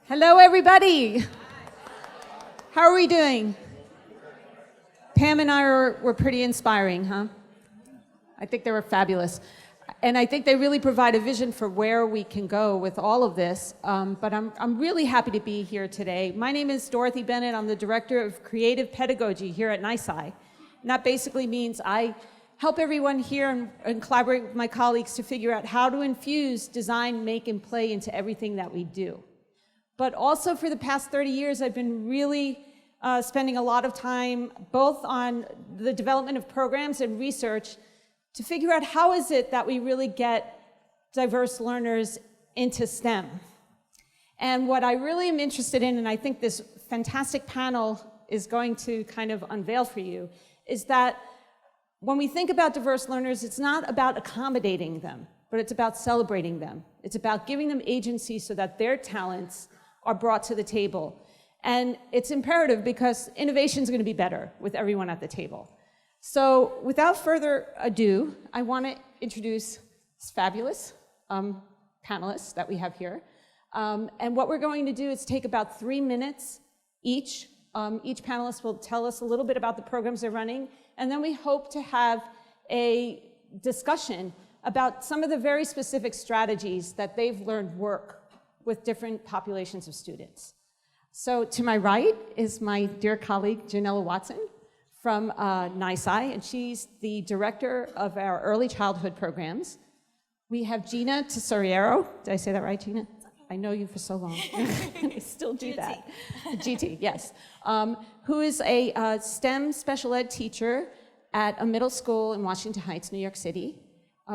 Hello, everybody. How are we doing? Pam and I were pretty inspiring, huh? I think they were fabulous. And I think they really provide a vision for where we can go with all of this. But I'm really happy to be here today. My name is Dorothy Bennett. I'm the Director of Creative Pedagogy here at NISI. And that basically means I help everyone here and collaborate with my colleagues to figure out how to infuse design, make, and play into everything that we do. But also for the past 30 years, I've been really spending a lot of time both on the development of programs and research to figure out how is it that we really get diverse learners into STEM. And what I really am interested in, and I think this fantastic panel is going to kind of unveil for you, is that when we think about diverse learners, it's not about accommodating them, but it's about celebrating them. It's about giving them agency so that their talents are brought to the table. And it's imperative because innovation is going to be better with everyone at the table. So without further ado, I want to introduce this fabulous panelists that we have here. And what we're going to do is take about 3 minutes each. Each panelist will tell us a little bit about the programs they're running, and then we hope to have a discussion about some of the very specific strategies that they've learned work with different populations of students. So to my right is my dear colleague, Janella Watson from NISI, and she's the director of our early childhood programs. We have Gina Tesoriero. Did I say that right, Gina? I know you for so long. I still do that. GT, yes. Who is a STEM special ed teacher at a middle school in Washington Heights, New York City.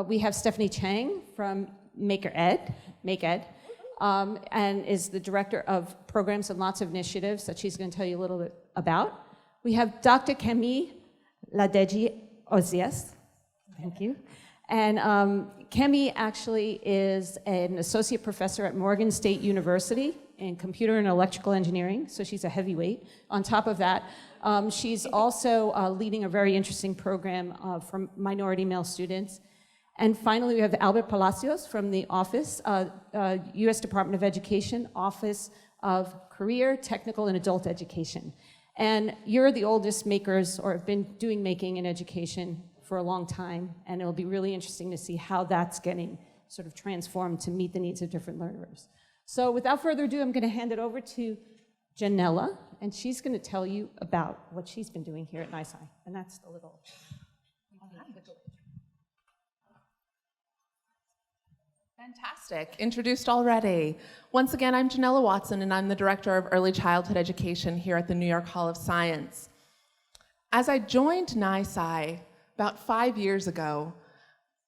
We have Stephanie Chang from Make Ed, and is the director of programs and lots of initiatives that she's going to tell you a little bit about. We have Dr. Kemi Ladeji Ozias. Thank you. And Kemi actually is an associate professor at Morgan State University in computer and electrical engineering, so she's a heavyweight. On top of that, she's also leading a very interesting program for minority male students. And finally, we have Albert Palacios from the Office, U.S. Department of Education, Office of Career, Technical, and Adult Education. And you're the oldest makers, or have been doing making in education for a long time, and it'll be really interesting to see how that's getting sort of transformed to meet the needs of different learners. So without further ado, I'm going to hand it over to Janella, and she's going to tell you about what she's been doing here at NISI, and that's the little... Fantastic. Introduced already. Once again, I'm Janella Watson, and I'm the Director of Early Childhood Education here at the New York Hall of Science. As I joined NISI about 5 years ago,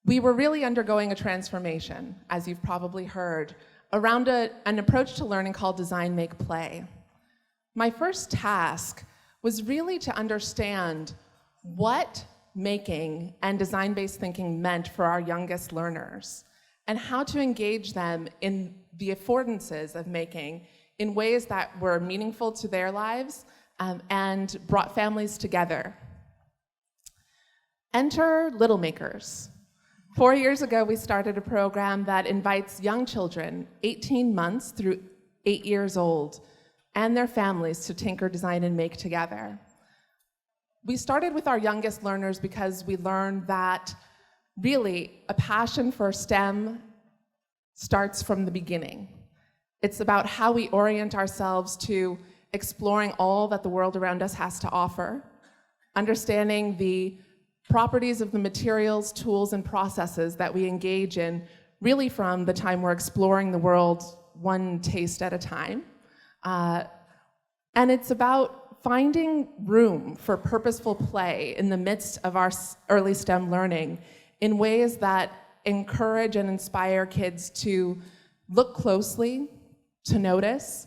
we were really undergoing a transformation, as you've probably heard, around an approach to learning called Design, Make, Play. My first task was really to understand what making and design-based thinking meant for our youngest learners, and how to engage them in the affordances of making in ways that were meaningful to their lives and brought families together. Enter Little Makers. 4 years ago, we started a program that invites young children, 18 months through 8 years old, and their families to tinker, design, and make together. We started with our youngest learners because we learned that really, a passion for STEM starts from the beginning. It's about how we orient ourselves to exploring all that the world around us has to offer, understanding the properties of the materials, tools, and processes that we engage in, really from the time we're exploring the world one taste at a time. And it's about finding room for purposeful play in the midst of our early STEM learning in ways that encourage and inspire kids to look closely, to notice,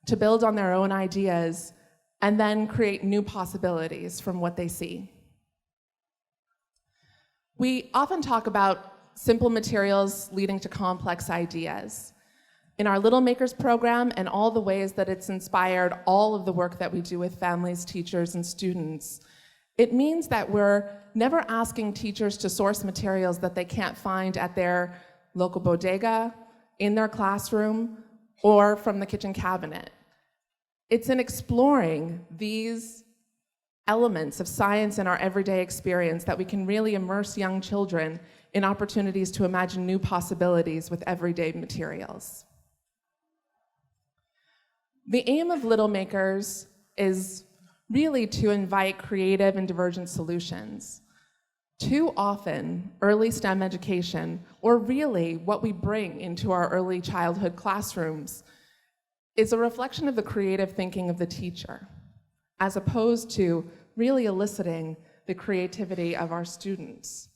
to build on their own ideas, and then create new possibilities from what they see. We often talk about simple materials leading to complex ideas. In our Little Makers program and all the ways that it's inspired all of the work that we do with families, teachers, and students, it means that we're never asking teachers to source materials that they can't find at their local bodega, in their classroom, or from the kitchen cabinet. It's in exploring these elements of science in our everyday experience that we can really immerse young children in opportunities to imagine new possibilities with everyday materials. The aim of Little Makers is really to invite creative and divergent solutions. Too often, early STEM education, or really what we bring into our early childhood classrooms, is a reflection of the creative thinking of the teacher, as opposed to really eliciting the creativity of our students.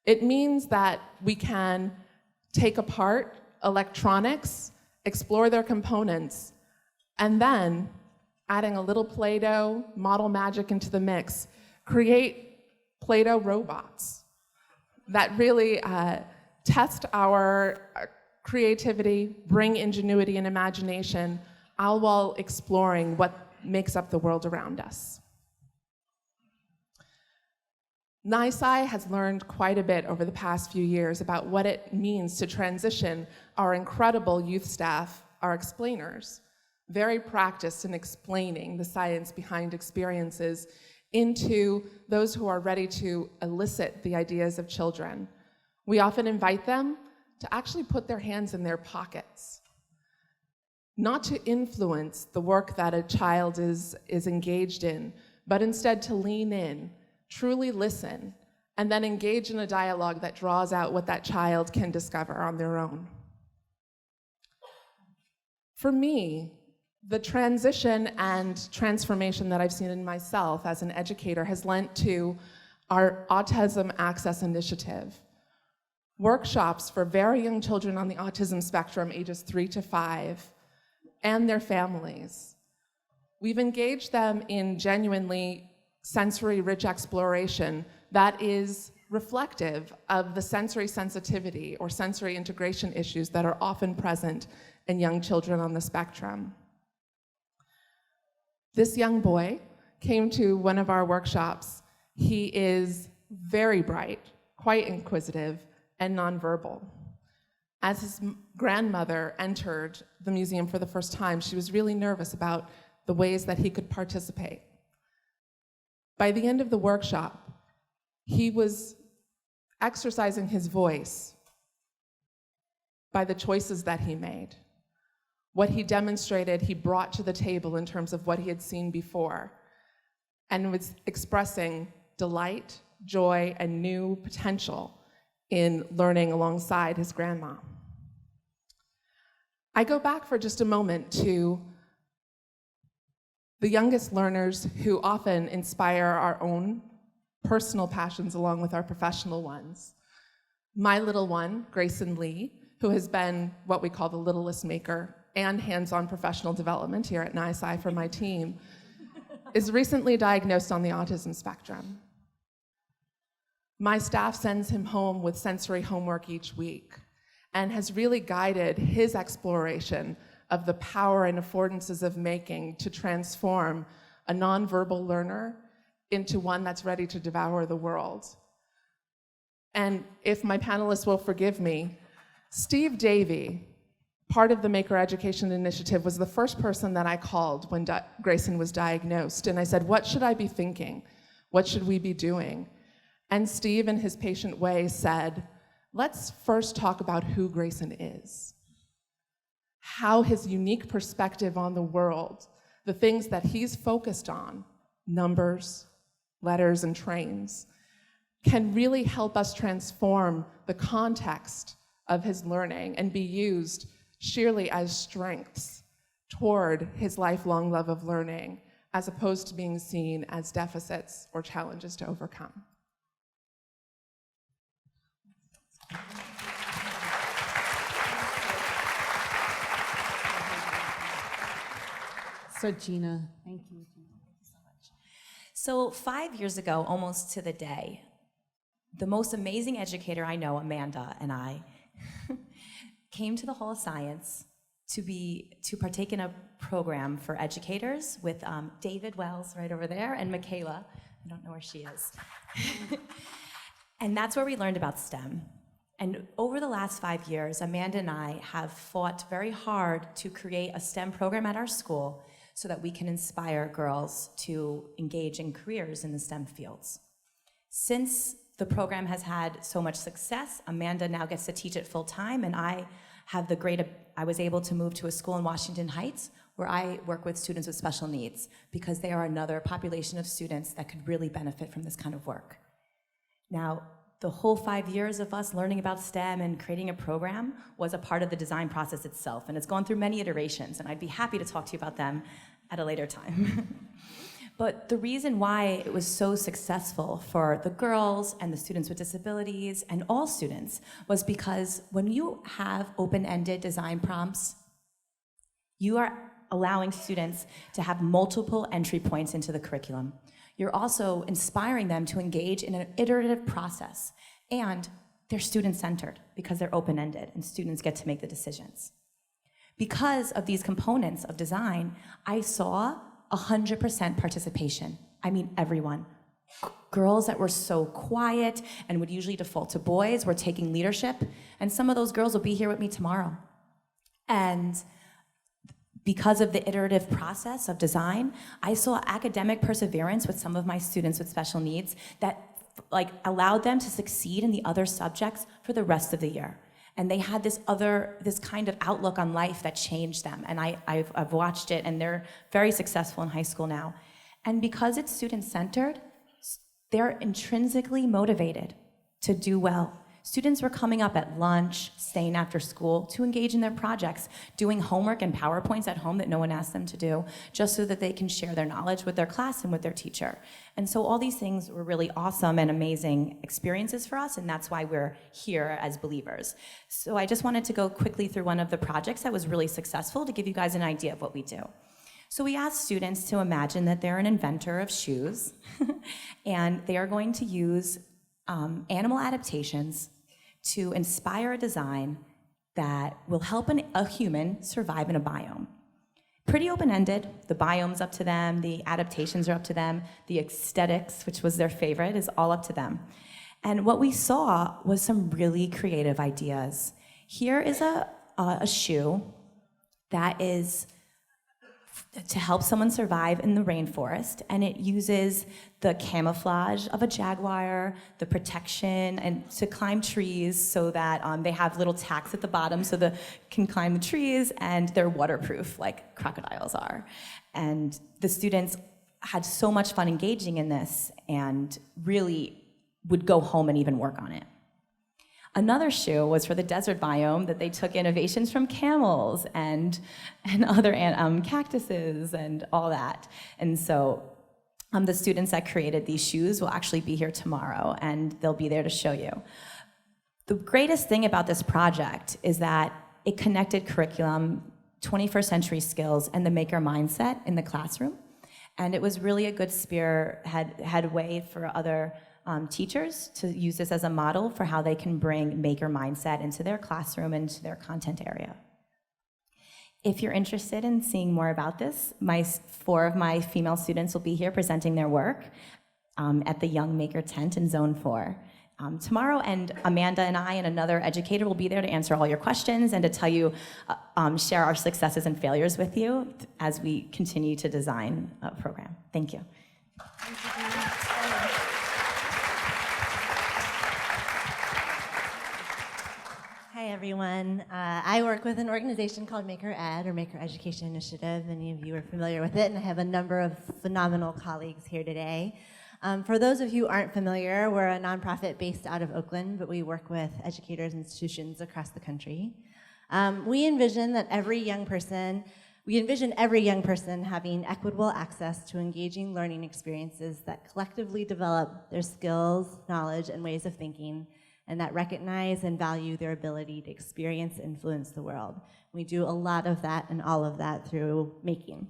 It means that we can take apart electronics, explore their components, and then, adding a little Play-Doh, model magic into the mix, create Play-Doh robots that really test our creativity, bring ingenuity and imagination, all while exploring what makes up the world around us. NYSCI has learned quite a bit over the past few years about what it means to transition our incredible youth staff, our explainers, very practiced in explaining the science behind experiences, into those who are ready to elicit the ideas of children. We often invite them to actually put their hands in their pockets, not to influence the work that a child is engaged in, but instead to lean in, truly listen, and then engage in a dialogue that draws out what that child can discover on their own. For me, the transition and transformation that I've seen in myself as an educator has lent to our Autism Access Initiative. Workshops for very young children on the autism spectrum, ages 3 to 5, and their families. We've engaged them in genuinely sensory-rich exploration that is reflective of the sensory sensitivity or sensory integration issues that are often present in young children on the spectrum. This young boy came to one of our workshops. He is very bright, quite inquisitive, and nonverbal. As his grandmother entered the museum for the first time, she was really nervous about the ways that he could participate. By the end of the workshop, he was exercising his voice by the choices that he made. What he demonstrated, he brought to the table in terms of what he had seen before, and was expressing delight, joy, and new potential in learning alongside his grandma. I go back for just a moment to the youngest learners who often inspire our own personal passions along with our professional ones. My little one, Grayson Lee, who has been what we call the littlest maker and hands-on professional development here at NYSCI for my team, is recently diagnosed on the autism spectrum. My staff sends him home with sensory homework each week and has really guided his exploration of the power and affordances of making to transform a nonverbal learner into one that's ready to devour the world. And if my panelists will forgive me, Steve Davey, part of the Maker Education Initiative, was the first person that I called when Grayson was diagnosed. And I said, what should I be thinking? What should we be doing? And Steve, in his patient way, said, let's first talk about who Grayson is, how his unique perspective on the world, the things that he's focused on, numbers, letters, and trains, can really help us transform the context of his learning and be used sheerly as strengths toward his lifelong love of learning, as opposed to being seen as deficits or challenges to overcome. So Gina, thank you. So 5 years ago, almost to the day, the most amazing educator I know, Amanda, and I came to the Hall of Science to partake in a program for educators with David Wells right over there and Michaela. I don't know where she is. And that's where we learned about STEM. And over the last 5 years, Amanda and I have fought very hard to create a STEM program at our school so that we can inspire girls to engage in careers in the STEM fields. Since the program has had so much success, Amanda now gets to teach it full time, and I was able to move to a school in Washington Heights where I work with students with special needs because they are another population of students that could really benefit from this kind of work. Now, the whole 5 years of us learning about STEM and creating a program was a part of the design process itself, and it's gone through many iterations, and I'd be happy to talk to you about them at a later time. But the reason why it was so successful for the girls and the students with disabilities and all students was because when you have open-ended design prompts, you are allowing students to have multiple entry points into the curriculum. You're also inspiring them to engage in an iterative process, and they're student-centered because they're open-ended and students get to make the decisions. Because of these components of design, I saw 100% participation. I mean, everyone. Girls that were so quiet and would usually default to boys were taking leadership, and some of those girls will be here with me tomorrow. And because of the iterative process of design, I saw academic perseverance with some of my students with special needs that allowed them to succeed in the other subjects for the rest of the year. And they had this kind of outlook on life that changed them. And I've watched it, and they're very successful in high school now. And because it's student-centered, they're intrinsically motivated to do well. Students were coming up at lunch, staying after school to engage in their projects, doing homework and PowerPoints at home that no one asked them to do, just so that they can share their knowledge with their class and with their teacher. And so all these things were really awesome and amazing experiences for us, and that's why we're here as believers. So I just wanted to go quickly through one of the projects that was really successful to give you guys an idea of what we do. So we asked students to imagine that they're an inventor of shoes, and they are going to use animal adaptations to inspire a design that will help a human survive in a biome. Pretty open-ended. The biome's up to them, the adaptations are up to them, the aesthetics, which was their favorite, is all up to them. And what we saw was some really creative ideas. Here is a shoe that is to help someone survive in the rainforest, and it uses the camouflage of a jaguar, the protection, and to climb trees so that they have little tacks at the bottom so they can climb the trees, and they're waterproof like crocodiles are. And the students had so much fun engaging in this and really would go home and even work on it. Another shoe was for the desert biome that they took innovations from camels and other cactuses and all that. And so the students that created these shoes will actually be here tomorrow, and they'll be there to show you. The greatest thing about this project is that it connected curriculum, 21st century skills, and the maker mindset in the classroom. And it was really a good spearhead way for other teachers to use this as a model for how they can bring maker mindset into their classroom and into their content area. If you're interested in seeing more about this, 4 of my female students will be here presenting their work at the Young Maker Tent in Zone 4 tomorrow, and Amanda and I and another educator will be there to answer all your questions and to tell you, share our successes and failures with you as we continue to design a program. Thank you. Hi, everyone. I work with an organization called Maker Ed, or Maker Education Initiative. Many of you are familiar with it, and I have a number of phenomenal colleagues here today. For those of you who aren't familiar, we're a nonprofit based out of Oakland, but we work with educators and institutions across the country. We envision every young person having equitable access to engaging learning experiences that collectively develop their skills, knowledge, and ways of thinking, and that recognize and value their ability to experience and influence the world. We do a lot of that and all of that through making.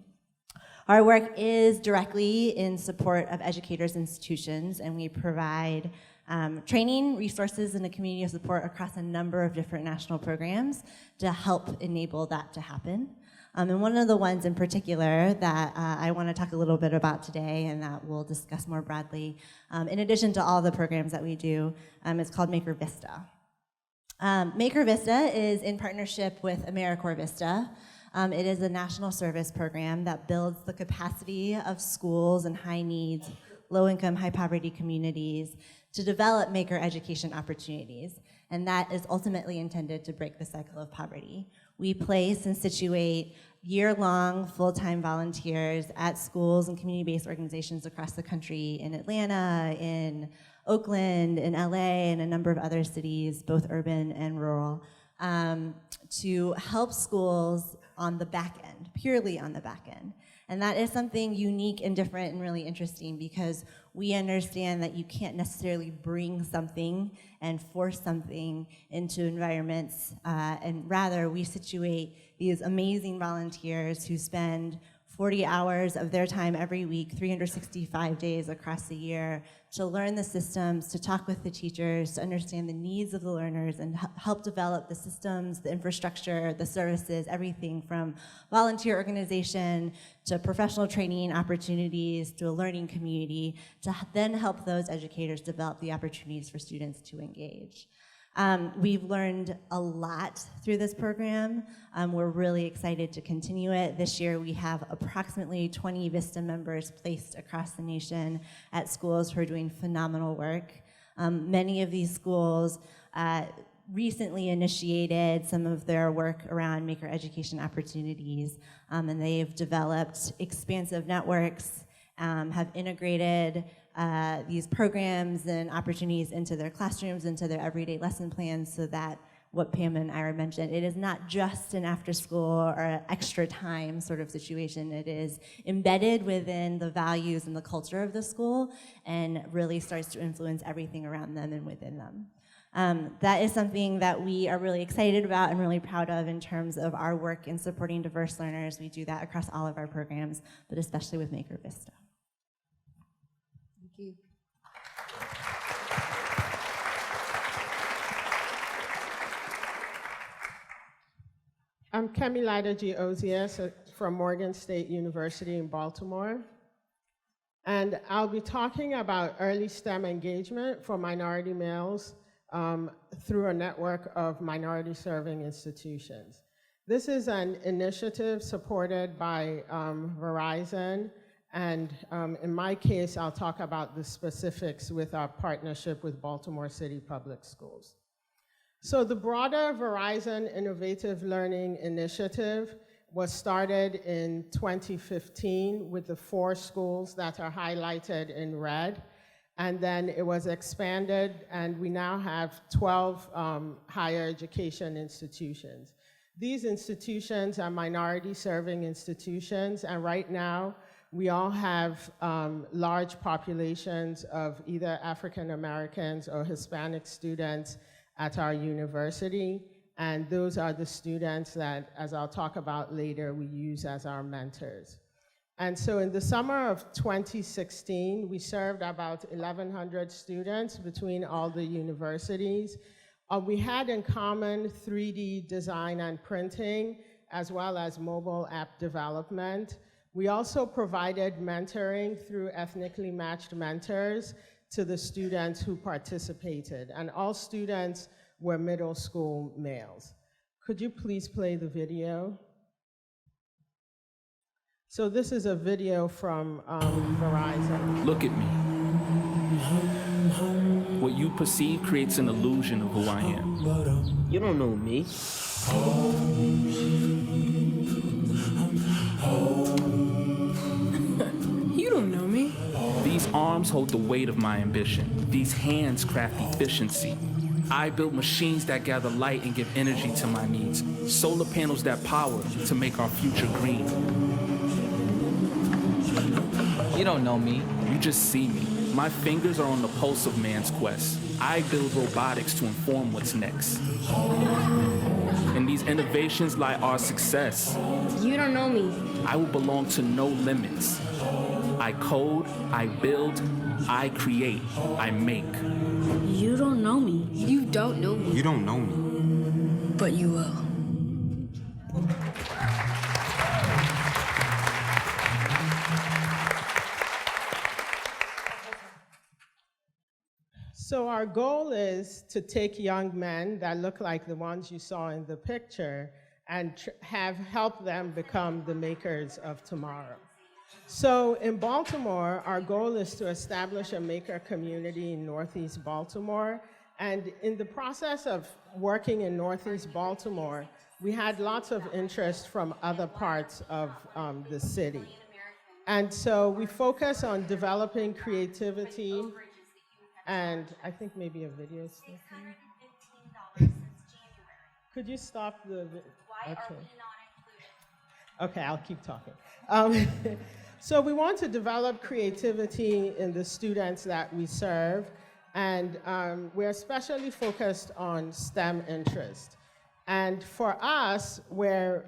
Our work is directly in support of educators' institutions, and we provide training, resources, and a community of support across a number of different national programs to help enable that to happen. And one of the ones in particular that I want to talk a little bit about today, and that we'll discuss more broadly, in addition to all the programs that we do, is called Maker Vista. Maker Vista is in partnership with AmeriCorps Vista. It is a national service program that builds the capacity of schools and high needs, low-income, high-poverty communities to develop maker education opportunities, and that is ultimately intended to break the cycle of poverty. We place and situate year-long full-time volunteers at schools and community-based organizations across the country, in Atlanta, in Oakland, in LA, and a number of other cities, both urban and rural, to help schools on the back end, purely on the back end. And that is something unique and different and really interesting, because we understand that you can't necessarily bring something and force something into environments, and rather we situate these amazing volunteers who spend 40 hours of their time every week, 365 days across the year, to learn the systems, to talk with the teachers, to understand the needs of the learners, and help develop the systems, the infrastructure, the services, everything from volunteer organization to professional training opportunities to a learning community, to then help those educators develop the opportunities for students to engage. We've learned a lot through this program. We're really excited to continue it. This year we have approximately 20 VISTA members placed across the nation at schools who are doing phenomenal work. Many of these schools recently initiated some of their work around maker education opportunities, and they've developed expansive networks, have integrated these programs and opportunities into their classrooms, into their everyday lesson plans, so that what Pam and Ira mentioned, it is not just an after school or extra time sort of situation. It is embedded within the values and the culture of the school and really starts to influence everything around them and within them. That is something that we are really excited about and really proud of in terms of our work in supporting diverse learners. We do that across all of our programs, but especially with Maker Vista. Thank you. I'm Kemilida G. Ozias from Morgan State University in Baltimore. And I'll be talking about early STEM engagement for minority males through a network of minority serving institutions. This is an initiative supported by Verizon, and in my case, I'll talk about the specifics with our partnership with Baltimore City Public Schools. So the broader Verizon Innovative Learning Initiative was started in 2015 with the 4 schools that are highlighted in red, and then it was expanded, and we now have 12 higher education institutions. These institutions are minority serving institutions, and right now we all have large populations of either African Americans or Hispanic students at our university, and those are the students that, as I'll talk about later, we use as our mentors. And so in the summer of 2016, we served about 1,100 students between all the universities. We had in common 3D design and printing, as well as mobile app development. We also provided mentoring through ethnically matched mentors to the students who participated, and all students were middle school males. Could you please play the video? So this is a video from Verizon. Look at me. What you perceive creates an illusion of who I am. You don't know me. You don't know me. These arms hold the weight of my ambition. These hands craft efficiency. I build machines that gather light and give energy to my needs. Solar panels that power to make our future green. You don't know me. You just see me. My fingers are on the pulse of man's quest. I build robotics to inform what's next. In these innovations lie our success. You don't know me. I will belong to no limits. I code, I build, I create, I make. You don't know me. You don't know me. You don't know me. But you will. So our goal is to take young men that look like the ones you saw in the picture and help them become the makers of tomorrow. So in Baltimore, our goal is to establish a maker community in Northeast Baltimore. And in the process of working in Northeast Baltimore, we had lots of interest from other parts of the city. And so we focus on developing creativity, and I think maybe a video. Could you stop the? Okay. Okay, I'll keep talking. So we want to develop creativity in the students that we serve, and we're especially focused on STEM interest. And for us, we're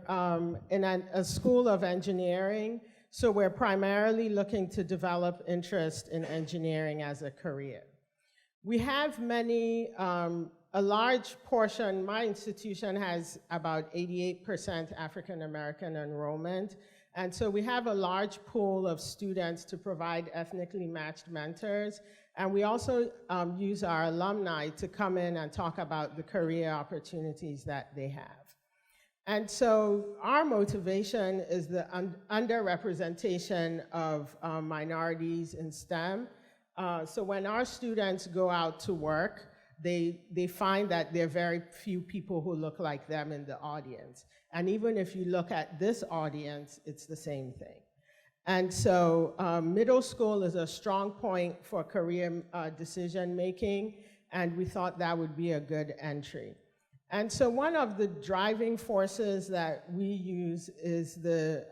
in a school of engineering, so we're primarily looking to develop interest in engineering as a career. We have a large portion, my institution has about 88% African American enrollment, and so we have a large pool of students to provide ethnically matched mentors, and we also use our alumni to come in and talk about the career opportunities that they have. And so our motivation is the underrepresentation of minorities in STEM. So when our students go out to work, they find that there are very few people who look like them in the audience. And even if you look at this audience, it's the same thing. And so middle school is a strong point for career decision making, and we thought that would be a good entry. And so one of the driving forces that we use is the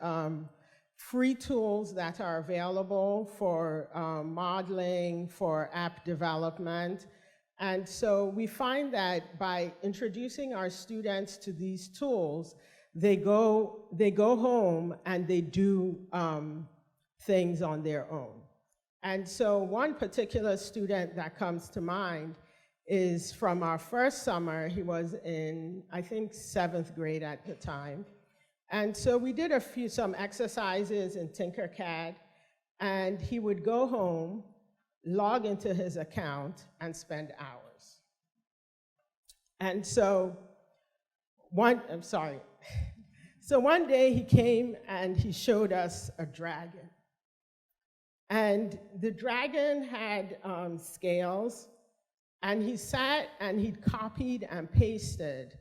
free tools that are available for modeling, for app development. And so we find that by introducing our students to these tools, they go home and they do things on their own. And so one particular student that comes to mind is from our first summer. He was in, I think, 7th grade at the time. And so we did some exercises in Tinkercad, and he would go home, log into his account, and spend hours. And so So one day he came and he showed us a dragon. And the dragon had scales, and he sat and he'd copied and pasted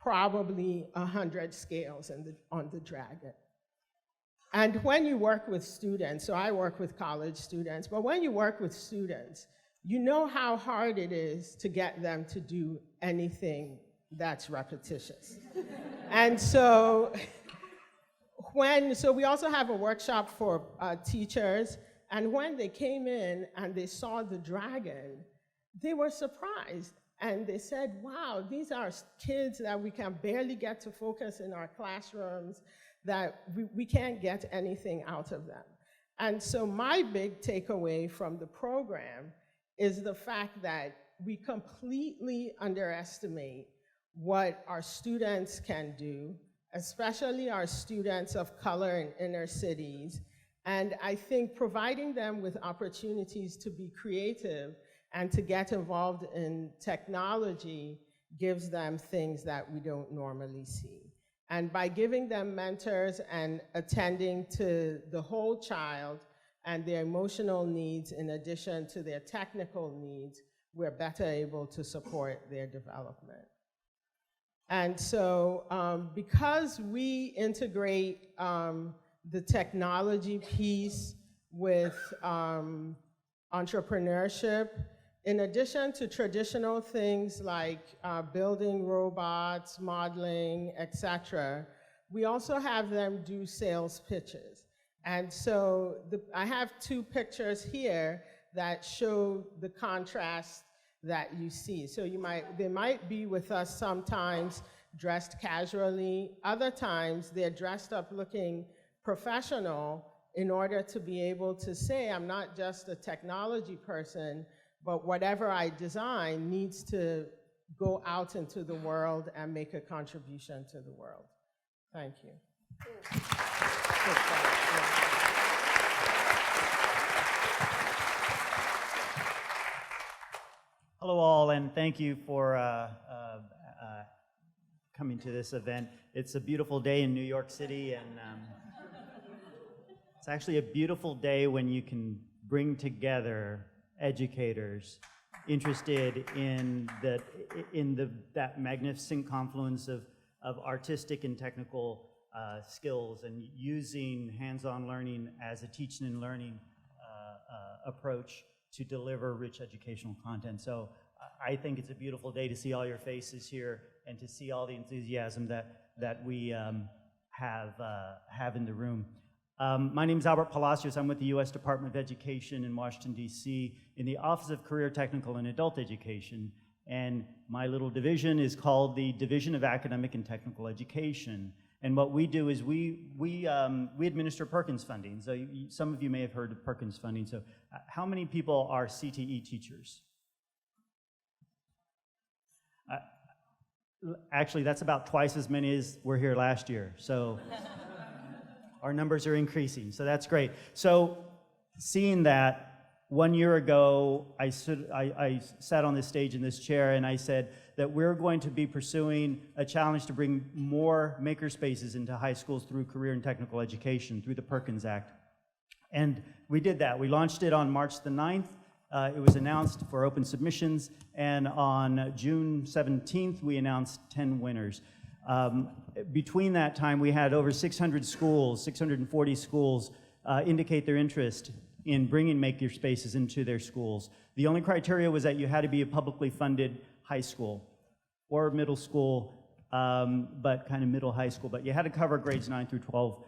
probably 100 scales on the dragon. And when you work with students, so I work with college students, but when you work with students, you know how hard it is to get them to do anything that's repetitious. And so we also have a workshop for teachers, and when they came in and they saw the dragon, they were surprised. And they said, wow, these are kids that we can barely get to focus in our classrooms, that we can't get anything out of them. And so my big takeaway from the program is the fact that we completely underestimate what our students can do, especially our students of color in inner cities. And I think providing them with opportunities to be creative and to get involved in technology gives them things that we don't normally see. And by giving them mentors and attending to the whole child and their emotional needs in addition to their technical needs, we're better able to support their development. And so because we integrate the technology piece with entrepreneurship, in addition to traditional things like building robots, modeling, etc., we also have them do sales pitches. And so I have 2 pictures here that show the contrast that you see. So they might be with us sometimes dressed casually. Other times they're dressed up looking professional in order to be able to say, I'm not just a technology person, but whatever I design needs to go out into the world and make a contribution to the world. Thank you. Hello all, and thank you for coming to this event. It's a beautiful day in New York City, and it's actually a beautiful day when you can bring together educators interested in that magnificent confluence of artistic and technical skills, and using hands-on learning as a teaching and learning approach to deliver rich educational content. So I think it's a beautiful day to see all your faces here and to see all the enthusiasm that we have in the room. My name is Albert Palacios. I'm with the U.S. Department of Education in Washington, D.C. in the Office of Career, Technical, and Adult Education. And my little division is called the Division of Academic and Technical Education. And what we do is we administer Perkins funding. So some of you may have heard of Perkins funding. So how many people are CTE teachers? Actually, that's about twice as many as were here last year. So our numbers are increasing, so that's great. So seeing that, 1 year ago, I sat on this stage in this chair and I said that we're going to be pursuing a challenge to bring more makerspaces into high schools through career and technical education, through the Perkins Act. And we did that. We launched it on March the 9th. It was announced for open submissions, and on June 17th, we announced 10 winners. Between that time, we had over 600 schools, 640 schools, indicate their interest in bringing makerspaces into their schools. The only criteria was that you had to be a publicly funded high school or middle school, but kind of middle high school, but you had to cover grades 9 through 12.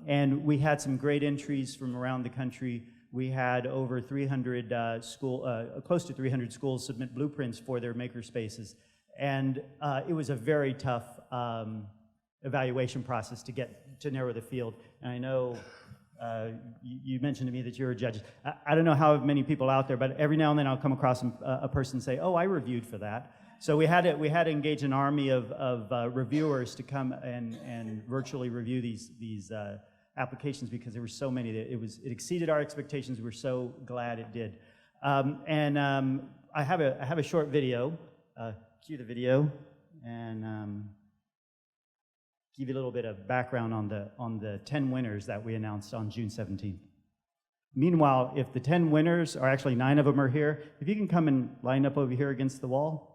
And we had some great entries from around the country. We had over 300 close to 300 schools submit blueprints for their makerspaces. And it was a very tough evaluation process to narrow the field. And I know you mentioned to me that you're a judge. I don't know how many people out there, but every now and then I'll come across a person say, "Oh, I reviewed for that." So we had to engage an army of reviewers to come and virtually review these applications, because there were so many that it exceeded our expectations. We're so glad it did. I have a short video. Cue the video, and give you a little bit of background on the 10 winners that we announced on June 17th. Meanwhile, if the 10 winners are actually 9 of them are here, if you can come and line up over here against the wall.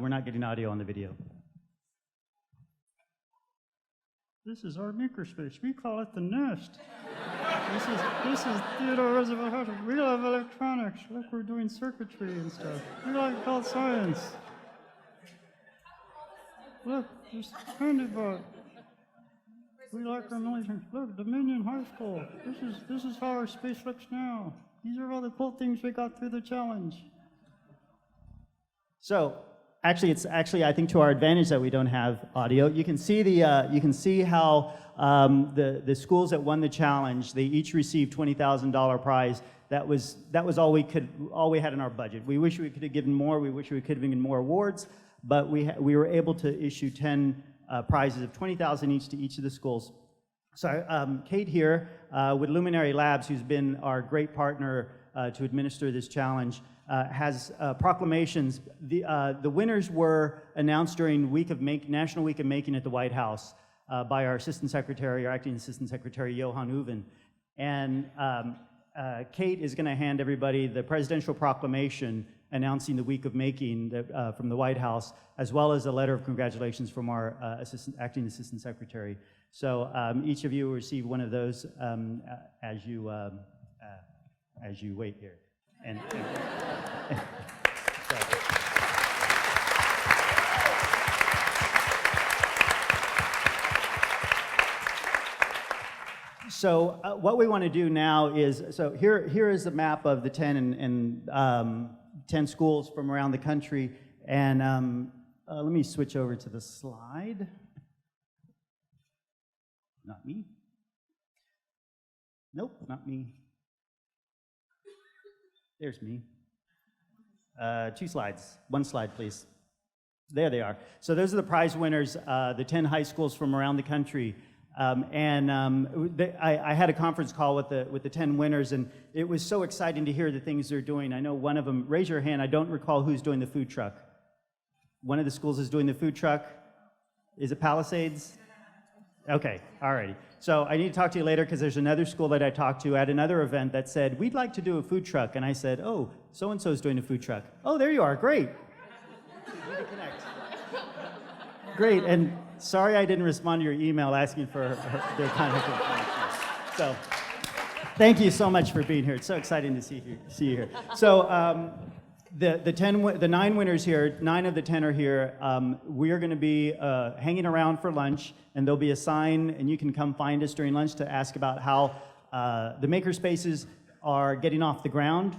We're not getting audio on the video. This is our makerspace. We call it the nest. This is Theodore Roosevelt. We love electronics. Look, we're doing circuitry and stuff. We like health science. Look, there's Handybot. We like our military. Look, Dominion High School. This is how our space looks now. These are all the cool things we got through the challenge. So, it's actually I think to our advantage that we don't have audio. You can see how the schools that won the challenge, they each received $20,000 prize. That was all we had in our budget. We wish we could have given more. We wish we could have given more awards, but we were able to issue 10 prizes of $20,000 each to each of the schools. So Kate here with Luminary Labs, who's been our great partner to administer this challenge, has proclamations. The winners were announced during National Week of Making at the White House by our Assistant Secretary, our Acting Assistant Secretary, Johan Uven. And Kate is going to hand everybody the presidential proclamation announcing the Week of Making from the White House, as well as a letter of congratulations from our Acting Assistant Secretary. So each of you will receive one of those as you wait here. So what we want to do now is, so here is a map of the 10 schools from around the country, and let me switch over to the slide. Not me. Nope, not me. There's me. 2 slides. 1 slide, please. There they are. So those are the prize winners, the 10 high schools from around the country. I had a conference call with the 10 winners, and it was so exciting to hear the things they're doing. I know one of them, raise your hand, I don't recall who's doing the food truck. One of the schools is doing the food truck. Is it Palisades? Okay, all righty. So I need to talk to you later because there's another school that I talked to at another event that said, we'd like to do a food truck. And I said, oh, so-and-so's doing a food truck. Oh, there you are, great. We can connect. Great, and sorry I didn't respond to your email asking for their contact information. So thank you so much for being here. It's so exciting to see you here. So the 9 winners here, 9 of the 10 are here. We are going to be hanging around for lunch, and there'll be a sign, and you can come find us during lunch to ask about how the makerspaces are getting off the ground,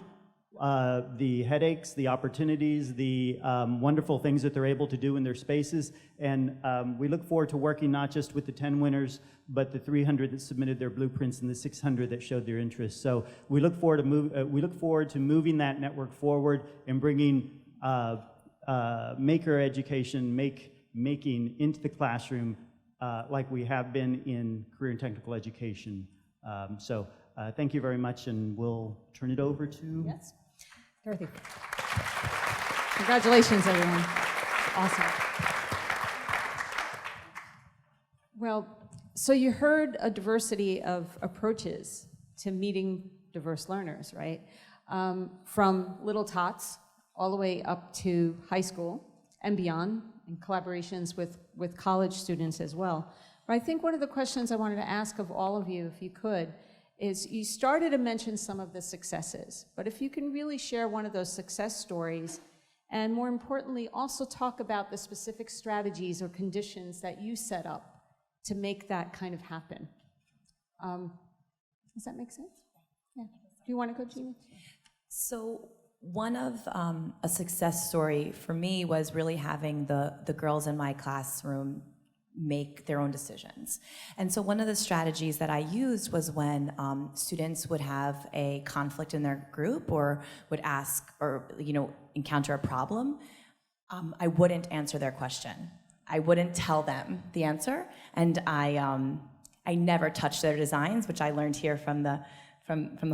the headaches, the opportunities, the wonderful things that they're able to do in their spaces. And we look forward to working not just with the 10 winners, but the 300 that submitted their blueprints and the 600 that showed their interest. So we look forward to moving that network forward and bringing maker education, making into the classroom like we have been in career and technical education. Thank you very much, and we'll turn it over to... Yes. Dorothy. Congratulations, everyone. Awesome. Well, so you heard a diversity of approaches to meeting diverse learners, right? From little tots all the way up to high school and beyond, in collaborations with college students as well. But I think one of the questions I wanted to ask of all of you, if you could, is you started to mention some of the successes, but if you can really share one of those success stories, and more importantly, also talk about the specific strategies or conditions that you set up to make that kind of happen. Does that make sense? Yeah. Do you want to go, Gina? So one of a success story for me was really having the girls in my classroom make their own decisions. And so one of the strategies that I used was when students would have a conflict in their group or would ask or encounter a problem, I wouldn't answer their question. I wouldn't tell them the answer, and I never touched their designs, which I learned here from the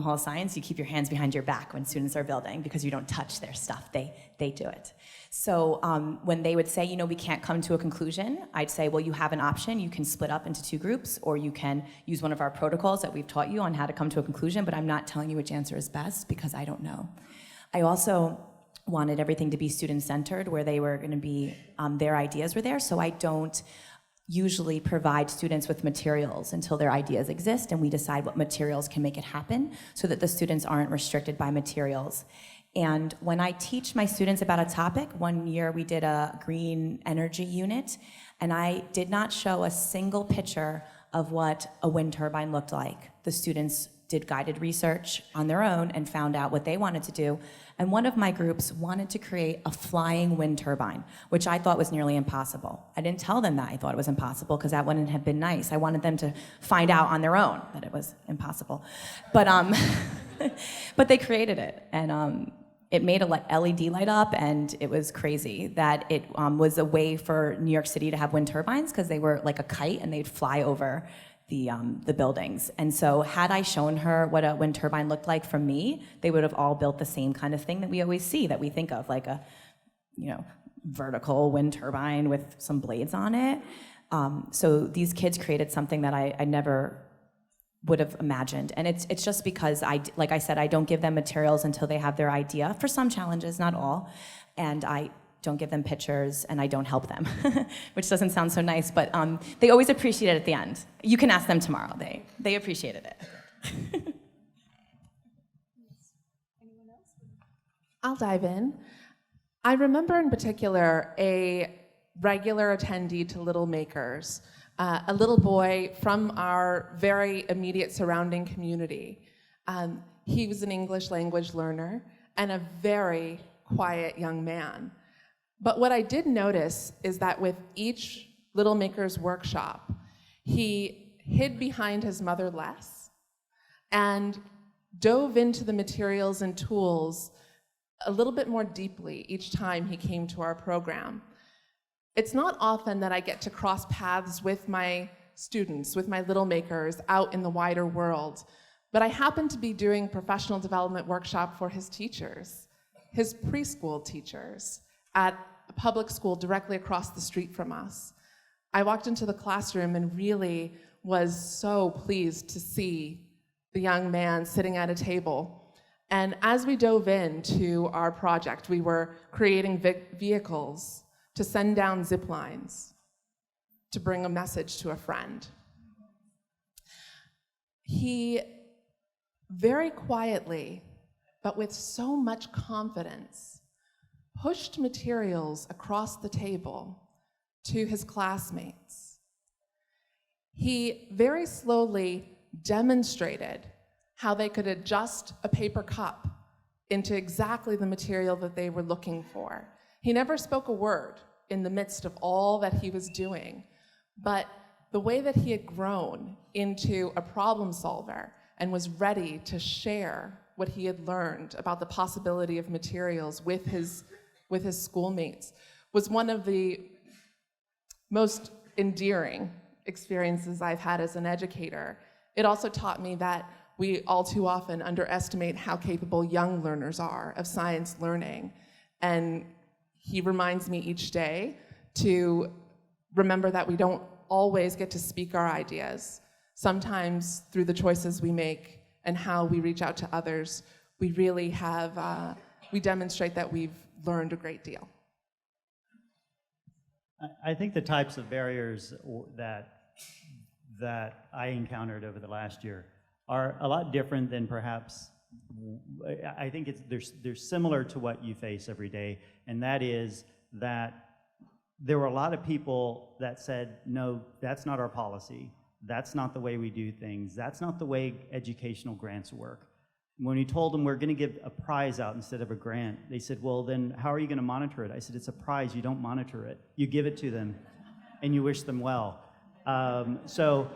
Hall of Science. You keep your hands behind your back when students are building because you don't touch their stuff, they do it. So when they would say, we can't come to a conclusion, I'd say, well, you have an option. You can split up into 2 groups, or you can use one of our protocols that we've taught you on how to come to a conclusion, but I'm not telling you which answer is best because I don't know. I also wanted everything to be student-centered, where they were gonna be, their ideas were there, so I don't usually provide students with materials until their ideas exist, and we decide what materials can make it happen so that the students aren't restricted by materials. And when I teach my students about a topic, one year we did a green energy unit, and I did not show a single picture of what a wind turbine looked like. The students did guided research on their own and found out what they wanted to do. And one of my groups wanted to create a flying wind turbine, which I thought was nearly impossible. I didn't tell them that I thought it was impossible because that wouldn't have been nice. I wanted them to find out on their own that it was impossible. But but they created it, and it made a LED light up, and it was crazy that it was a way for New York City to have wind turbines because they were like a kite and they'd fly over the buildings. And so had I shown her what a wind turbine looked like from me, they would have all built the same kind of thing that we always see, that we think of, like a vertical wind turbine with some blades on it. So these kids created something that I never would have imagined. And it's just because, like I said, I don't give them materials until they have their idea, for some challenges, not all. And I don't give them pictures, and I don't help them, which doesn't sound so nice, but they always appreciate it at the end. You can ask them tomorrow. They appreciated it. Anyone else? I'll dive in. I remember in particular a regular attendee to Little Makers, a little boy from our very immediate surrounding community. He was an English language learner and a very quiet young man. But what I did notice is that with each Little Makers workshop, he hid behind his mother less and dove into the materials and tools a little bit more deeply each time he came to our program. It's not often that I get to cross paths with my students, with my little makers out in the wider world, but I happened to be doing professional development workshop for his teachers, his preschool teachers, at a public school directly across the street from us. I walked into the classroom and really was so pleased to see the young man sitting at a table. And as we dove into our project, we were creating vehicles to send down zip lines to bring a message to a friend. He very quietly, but with so much confidence, pushed materials across the table to his classmates. He very slowly demonstrated how they could adjust a paper cup into exactly the material that they were looking for. He never spoke a word in the midst of all that he was doing, but the way that he had grown into a problem solver and was ready to share what he had learned about the possibility of materials with his schoolmates was one of the most endearing experiences I've had as an educator. It also taught me that we all too often underestimate how capable young learners are of science learning. And he reminds me each day to remember that we don't always get to speak our ideas. Sometimes through the choices we make and how we reach out to others, we really have, we demonstrate that we've learned a great deal. I think the types of barriers that I encountered over the last year are a lot different than perhaps, I think they're similar to what you face every day, and that is that there were a lot of people that said, no, that's not our policy, that's not the way we do things, that's not the way educational grants work. When we told them we're going to give a prize out instead of a grant, they said, well, then how are you going to monitor it? I said, it's a prize, you don't monitor it. You give it to them, and you wish them well. So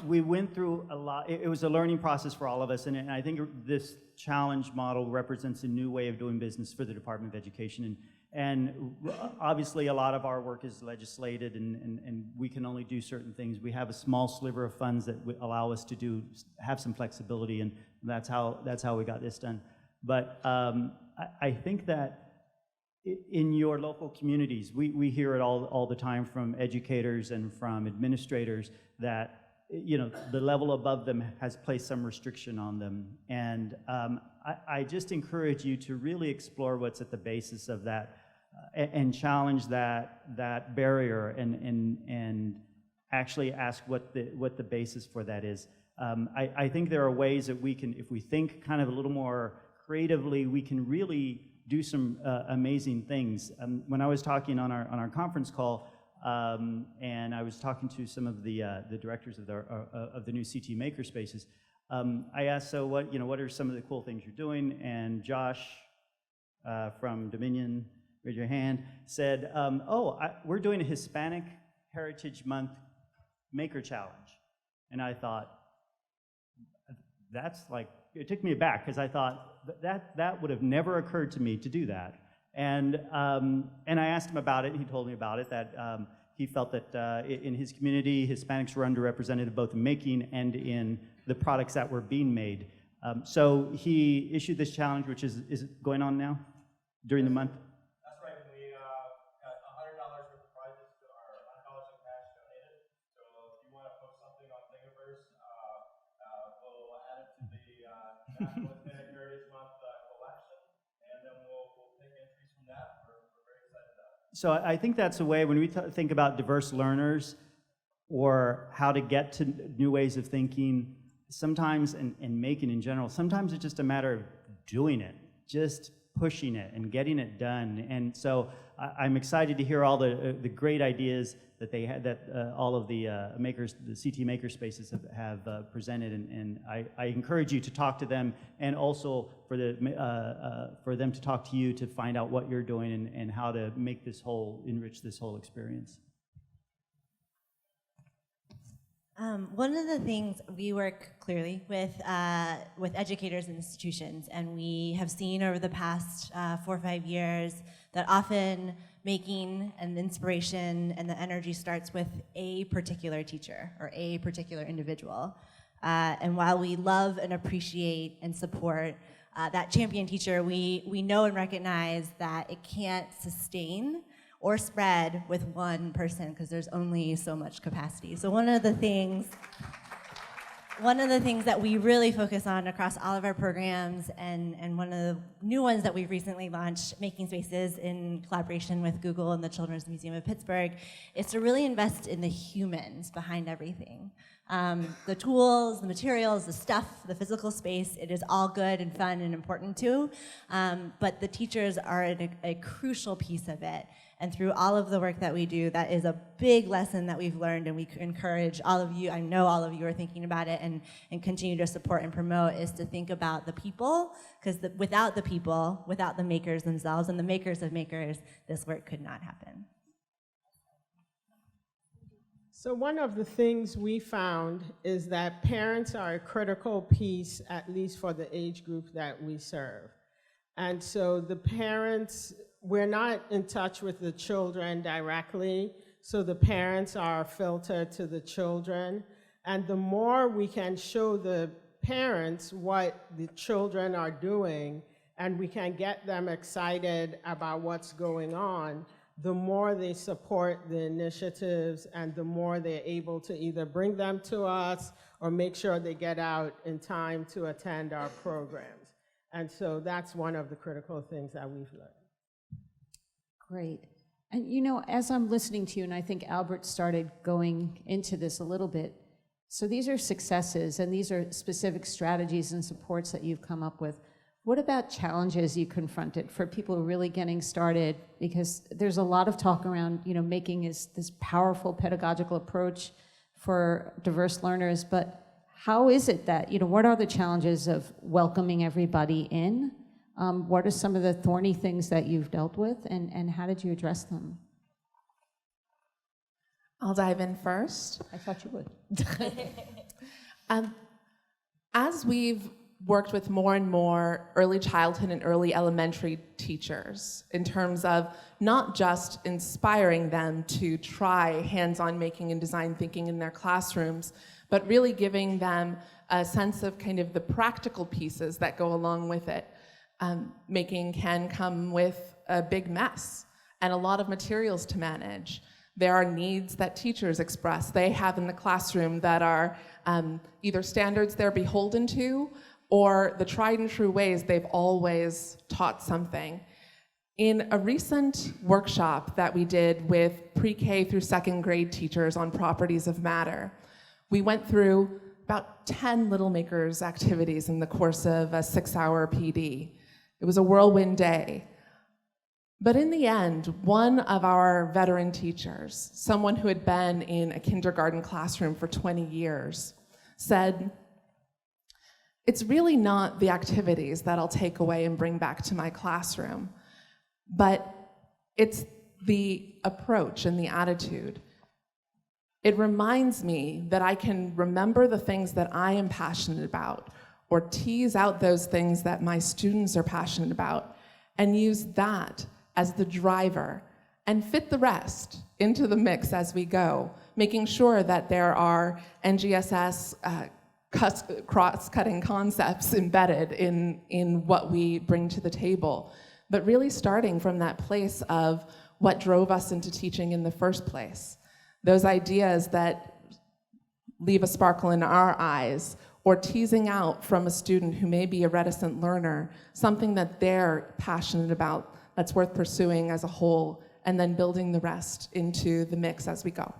we went through a lot. It was a learning process for all of us, and I think this challenge model represents a new way of doing business for the Department of Education. And obviously, a lot of our work is legislated, and we can only do certain things. We have a small sliver of funds that allow us to have some flexibility, and that's how we got this done. But I think that in your local communities, we hear it all the time from educators and from administrators that the level above them has placed some restriction on them. And I just encourage you to really explore what's at the basis of that and challenge that barrier and actually ask what the basis for that is. I think there are ways that we can, if we think kind of a little more creatively, we can really do some amazing things. When I was talking on our conference call, and I was talking to some of the directors of the new CT Makerspaces, I asked, so what are some of the cool things you're doing? And Josh from Dominion, raise your hand, said, we're doing a Hispanic Heritage Month Maker Challenge. And I thought, that's like, it took me aback, because I thought that would have never occurred to me to do that. And I asked him about it, and he told me about it, that he felt that in his community, Hispanics were underrepresented both in making and in the products that were being made. So he issued this challenge, which is it going on now during the month? That's right. We got $100 worth of prizes to our college and cash donated. So if you want to post something on Thingiverse, we'll add it to the National Hispanic Heritage Month collection, and then we'll take entries from that. We're very excited about it. So I think that's a way, when we think about diverse learners or how to get to new ways of thinking, sometimes, and making in general, sometimes it's just a matter of doing it, just pushing it and getting it done. And so I'm excited to hear all the great ideas that they had, that all of the makers, the CT Makerspaces have presented, and I encourage you to talk to them, and also for them to talk to you to find out what you're doing and how to make enrich this whole experience. One of the things we work clearly with educators and institutions, and we have seen over the past 4 or 5 years that often making and the inspiration and the energy starts with a particular teacher or a particular individual. And while we love and appreciate and support that champion teacher, we know and recognize that it can't sustain or spread with one person because there's only so much capacity. So one of the things that we really focus on across all of our programs, and one of the new ones that we've recently launched, Making Spaces, in collaboration with Google and the Children's Museum of Pittsburgh, is to really invest in the humans behind everything. The tools, the materials, the stuff, the physical space, it is all good and fun and important too, but the teachers are a crucial piece of it. And through all of the work that we do, that is a big lesson that we've learned, and we encourage all of you, I know all of you are thinking about it and continue to support and promote, is to think about the people, because without the people, without the makers themselves and the makers of makers, this work could not happen. So one of the things we found is that parents are a critical piece, at least for the age group that we serve. And so the parents, we're not in touch with the children directly, so the parents are a filter to the children. And the more we can show the parents what the children are doing, and we can get them excited about what's going on, the more they support the initiatives and the more they're able to either bring them to us or make sure they get out in time to attend our programs. And so that's one of the critical things that we've learned. Great. And you know, as I'm listening to you, and I think Albert started going into this a little bit, so these are successes and these are specific strategies and supports that you've come up with. What about challenges you confronted for people who are really getting started? Because there's a lot of talk around, you know, making this powerful pedagogical approach for diverse learners, but how is it that, you know, what are the challenges of welcoming everybody in? What are some of the thorny things that you've dealt with, and how did you address them? I'll dive in first. I thought you would. As we've worked with more and more early childhood and early elementary teachers in terms of not just inspiring them to try hands-on making and design thinking in their classrooms, but really giving them a sense of kind of the practical pieces that go along with it. Making can come with a big mess and a lot of materials to manage. There are needs that teachers express, they have in the classroom that are either standards they're beholden to or the tried and true ways they've always taught something. In a recent workshop that we did with pre-K through second grade teachers on properties of matter, we went through about 10 Little Makers activities in the course of a 6-hour PD. It was a whirlwind day. But in the end, one of our veteran teachers, someone who had been in a kindergarten classroom for 20 years, said, "It's really not the activities that I'll take away and bring back to my classroom, but it's the approach and the attitude. It reminds me that I can remember the things that I am passionate about, or tease out those things that my students are passionate about, and use that as the driver, and fit the rest into the mix as we go, making sure that there are NGSS cross-cutting concepts embedded in what we bring to the table, but really starting from that place of what drove us into teaching in the first place. Those ideas that leave a sparkle in our eyes, or teasing out from a student who may be a reticent learner, something that they're passionate about that's worth pursuing as a whole, and then building the rest into the mix as we go."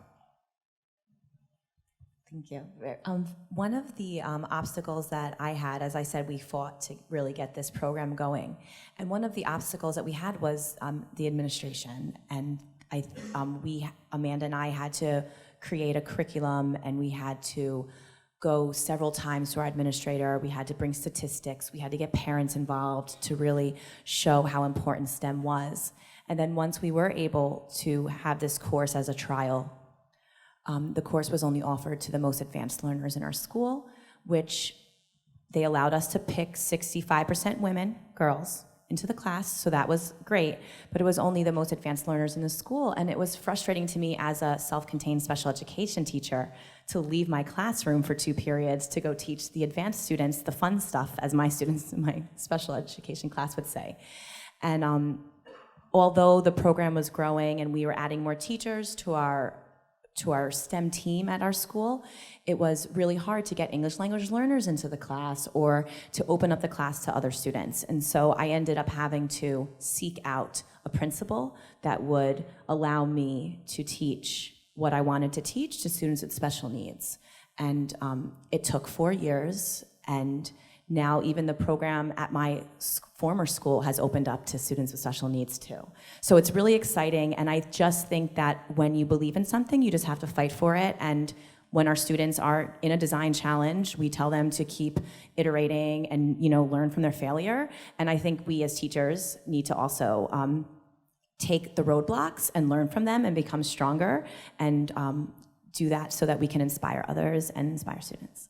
Thank you. One of the obstacles that I had, as I said, we fought to really get this program going. And one of the obstacles that we had was the administration. And Amanda and I had to create a curriculum, and we had to go several times to our administrator. We had to bring statistics. We had to get parents involved to really show how important STEM was. And then once we were able to have this course as a trial, The course was only offered to the most advanced learners in our school, which they allowed us to pick 65% women, girls, into the class, so that was great, but it was only the most advanced learners in the school, and it was frustrating to me as a self-contained special education teacher to leave my classroom for 2 periods to go teach the advanced students the fun stuff, as my students in my special education class would say. And although the program was growing and we were adding more teachers to our STEM team at our school, it was really hard to get English language learners into the class or to open up the class to other students. And so I ended up having to seek out a principal that would allow me to teach what I wanted to teach to students with special needs. And it took 4 years, and now even the program at my former school has opened up to students with special needs too. So it's really exciting, and I just think that when you believe in something, you just have to fight for it. And when our students are in a design challenge, we tell them to keep iterating and learn from their failure. And I think we as teachers need to also take the roadblocks and learn from them and become stronger, and do that so that we can inspire others and inspire students.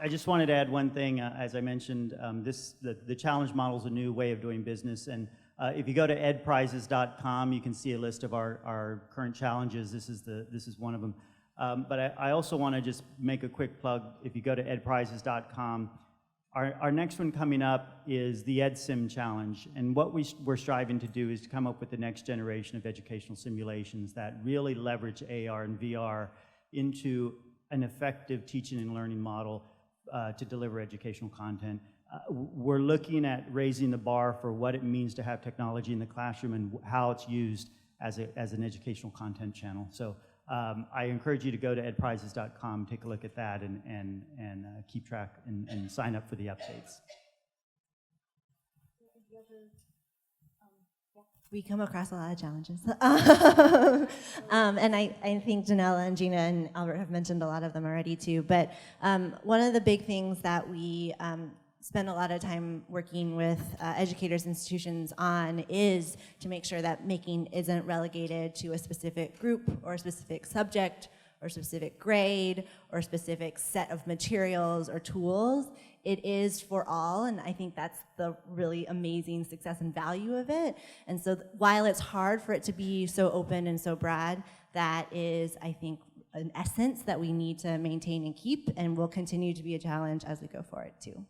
I just wanted to add one thing. As I mentioned, the challenge model is a new way of doing business, and if you go to edprizes.com, you can see a list of our current challenges. This is one of them. But I also want to just make a quick plug. If you go to edprizes.com, our next one coming up is the EdSim Challenge, and what we're striving to do is to come up with the next generation of educational simulations that really leverage AR and VR into an effective teaching and learning model to deliver educational content. We're looking at raising the bar for what it means to have technology in the classroom and how it's used as an educational content channel. So I encourage you to go to edprizes.com, take a look at that, and keep track and sign up for the updates. We come across a lot of challenges. And I think Janella and Gina and Albert have mentioned a lot of them already too. But one of the big things that we spend a lot of time working with educators, institutions on is to make sure that making isn't relegated to a specific group or a specific subject or specific grade or specific set of materials or tools. It is for all, and I think that's the really amazing success and value of it. And so while it's hard for it to be so open and so broad, that is, I think, an essence that we need to maintain and keep, and will continue to be a challenge as we go forward too.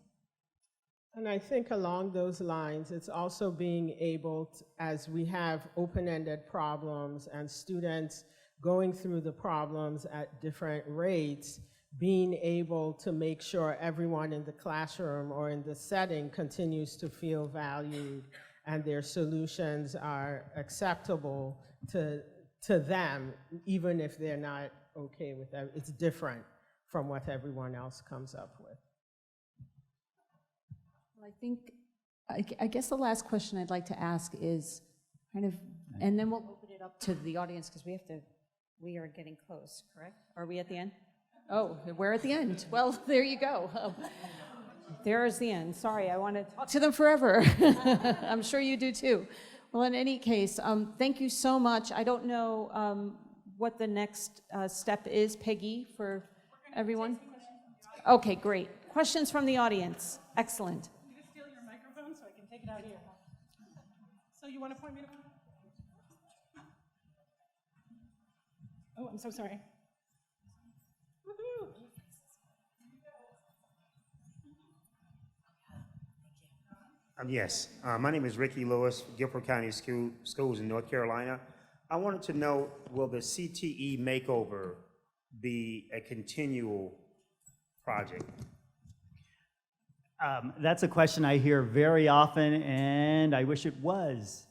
And I think along those lines, it's also being able to, as we have open-ended problems and students going through the problems at different rates, being able to make sure everyone in the classroom or in the setting continues to feel valued and their solutions are acceptable to them, even if they're not okay with that. It's different from what everyone else comes up with. Well, I guess the last question I'd like to ask is kind of, and then we'll open it up to the audience because we are getting close, correct? Are we at the end? Oh, we're at the end. Well, there you go. There's the end. Sorry, I want to talk to them forever. I'm sure you do too. Well, in any case, thank you so much. I don't know what the next step is, Peggy, for everyone. Okay, great. Questions from the audience. Excellent. You just steal your microphone so I can take it out here. So you want to point me to? Oh, I'm so sorry. Woohoo! Yes, my name is Ricky Lewis, Guilford County Schools in North Carolina. I wanted to know, will the CTE makeover be a continual project? That's a question I hear very often, and I wish it was.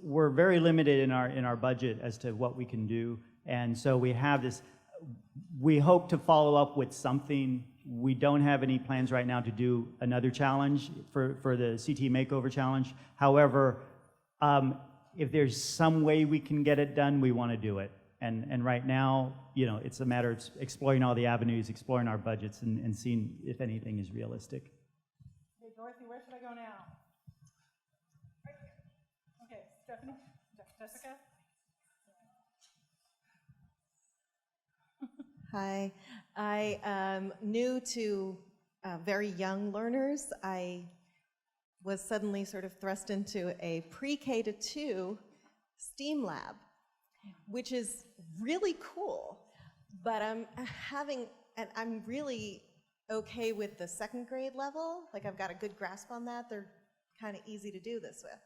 We're very limited in our budget as to what we can do, and so we have this. We hope to follow up with something. We don't have any plans right now to do another challenge for the CTE Makeover Challenge. However, if there's some way we can get it done, we want to do it. And right now, it's a matter of exploring all the avenues, exploring our budgets, and seeing if anything is realistic. Hey, Dorothy Dorothy. Where should I go now? Right here. Okay, Stephanie, Jessica. Hi, I am new to very young learners. I was suddenly sort of thrust into a pre-K to 2 STEAM lab, which is really cool, but I'm really okay with the 2nd grade level. Like, I've got a good grasp on that. They're kind of easy to do this with.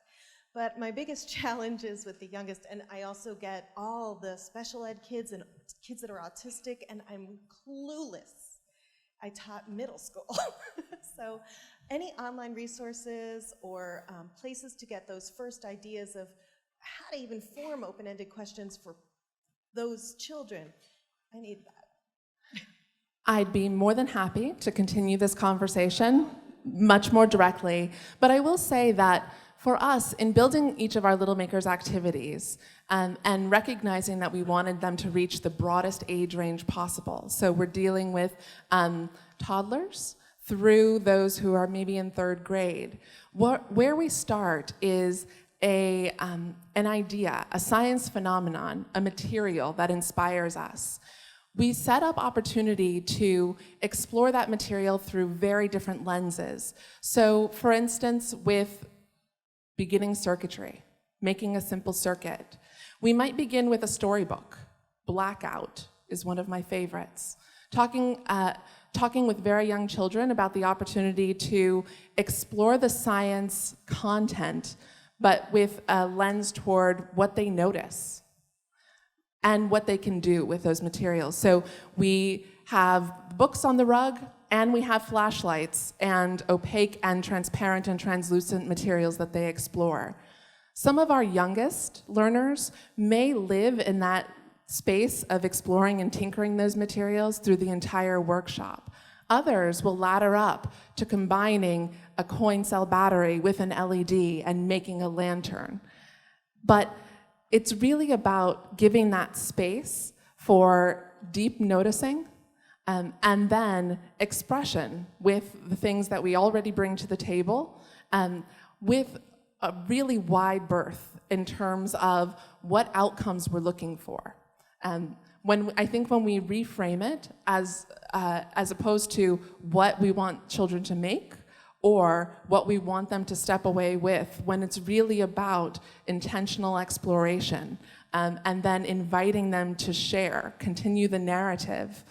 But my biggest challenge is with the youngest, and I also get all the special ed kids and kids that are autistic, and I'm clueless. I taught middle school. So any online resources or places to get those first ideas of how to even form open-ended questions for those children, I need that. I'd be more than happy to continue this conversation much more directly, but I will say that for us, in building each of our Little Makers activities and recognizing that we wanted them to reach the broadest age range possible, so we're dealing with toddlers through those who are maybe in 3rd grade. Where we start is an idea, a science phenomenon, a material that inspires us. We set up opportunity to explore that material through very different lenses. So, for instance, with beginning circuitry, making a simple circuit, we might begin with a storybook. Blackout is one of my favorites. Talking with very young children about the opportunity to explore the science content, but with a lens toward what they notice and what they can do with those materials. So we have books on the rug, and we have flashlights and opaque and transparent and translucent materials that they explore. Some of our youngest learners may live in that space of exploring and tinkering those materials through the entire workshop. Others will ladder up to combining a coin cell battery with an LED and making a lantern. But it's really about giving that space for deep noticing and then expression with the things that we already bring to the table, with a really wide berth in terms of what outcomes we're looking for. I think when we reframe it as opposed to what we want children to make or what we want them to step away with, when it's really about intentional exploration, and then inviting them to share, continue the narrative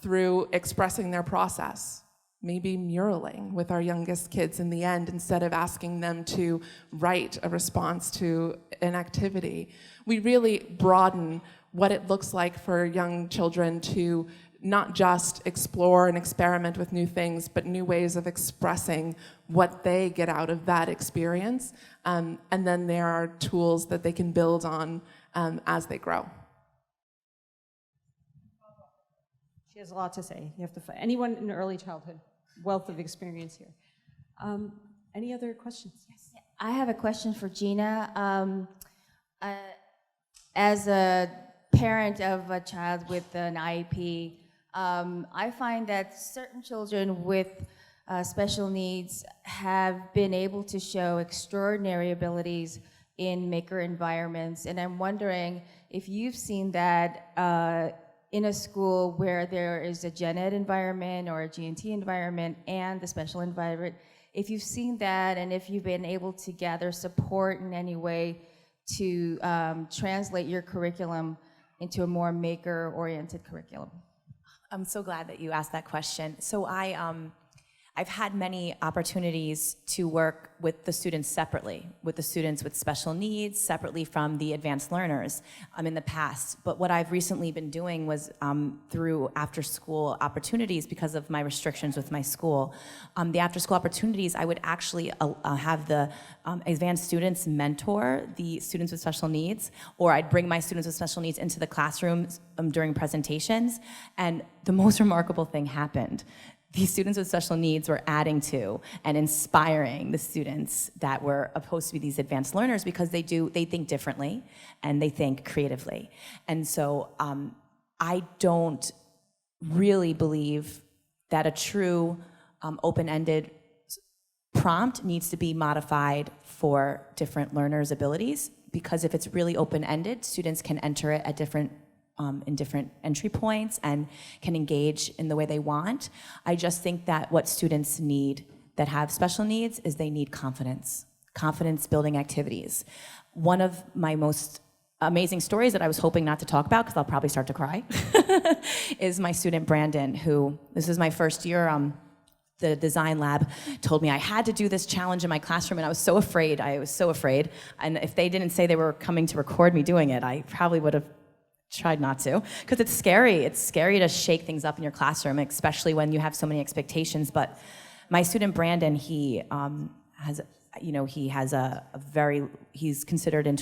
through expressing their process. Maybe muraling with our youngest kids in the end instead of asking them to write a response to an activity. We really broaden what it looks like for young children to not just explore and experiment with new things, but new ways of expressing what they get out of that experience. And then there are tools that they can build on as they grow. She has a lot to say. You have to anyone in early childhood, wealth of experience here. Any other questions? Yes. I have a question for Gina. As a parent of a child with an IEP, I find that certain children with special needs have been able to show extraordinary abilities in maker environments, and I'm wondering if you've seen that in a school where there is a gen ed environment or a G&T environment and the special environment, if you've seen that and if you've been able to gather support in any way to translate your curriculum into a more maker-oriented curriculum. I'm so glad that you asked that question. So I've had many opportunities to work with the students separately, with the students with special needs, separately from the advanced learners in the past. But what I've recently been doing was through after-school opportunities because of my restrictions with my school. The after-school opportunities, I would actually have the advanced students mentor the students with special needs, or I'd bring my students with special needs into the classrooms during presentations, and the most remarkable thing happened. These students with special needs were adding to and inspiring the students that were supposed to be these advanced learners because they think differently and they think creatively. And so I don't really believe that a true open-ended prompt needs to be modified for different learners' abilities, because if it's really open-ended, students can enter it at different in different entry points and can engage in the way they want. I just think that what students need that have special needs is they need confidence building activities. One of my most amazing stories that I was hoping not to talk about, because I'll probably start to cry, is my student Brandon, who, this is my first year, the design lab told me I had to do this challenge in my classroom, and I was so afraid. And if they didn't say they were coming to record me doing it, I probably would have tried not to, because it's scary. It's scary to shake things up in your classroom, especially when you have so many expectations. But my student Brandon, he's considered an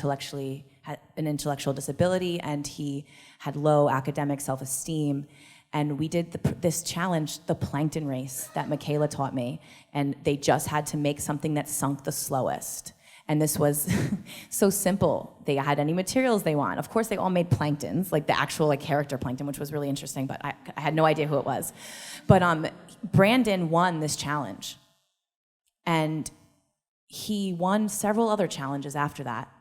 intellectual disability, and he had low academic self-esteem. And we did this challenge, the plankton race that Michaela taught me, and they just had to make something that sunk the slowest. And this was so simple. They had any materials they want. Of course, they all made planktons, like the actual character plankton, which was really interesting, but I had no idea who it was. But Brandon won this challenge. And he won several other challenges after that.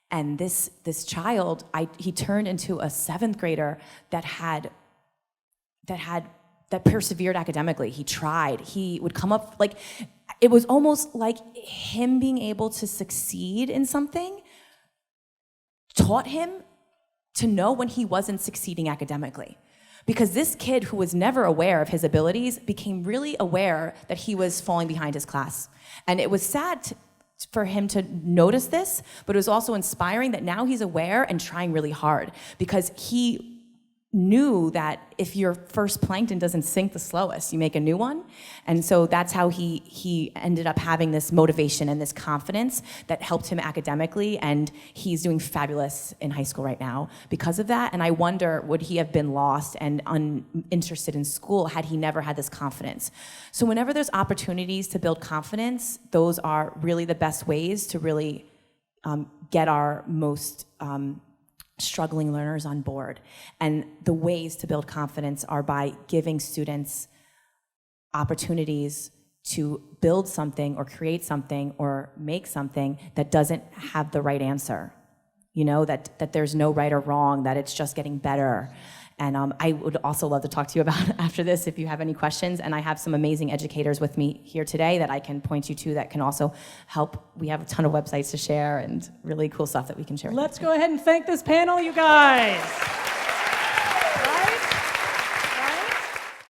And this child, he turned into a 7th grader that persevered academically. He tried. He would come up, it was almost like him being able to succeed in something taught him to know when he wasn't succeeding academically. Because this kid, who was never aware of his abilities, became really aware that he was falling behind his class. And it was sad for him to notice this, but it was also inspiring that now he's aware and trying really hard, because he knew that if your first plankton doesn't sink the slowest, you make a new one. And so that's how he ended up having this motivation and this confidence that helped him academically, and he's doing fabulous in high school right now because of that. And I wonder, would he have been lost and uninterested in school had he never had this confidence? So whenever there's opportunities to build confidence, those are really the best ways to really get our most struggling learners on board. And the ways to build confidence are by giving students opportunities to build something or create something or make something that doesn't have the right answer. That there's no right or wrong, that it's just getting better. And I would also love to talk to you about it after this if you have any questions. And I have some amazing educators with me here today that I can point you to that can also help. We have a ton of websites to share and really cool stuff that we can share. Let's go ahead and thank this panel, you guys.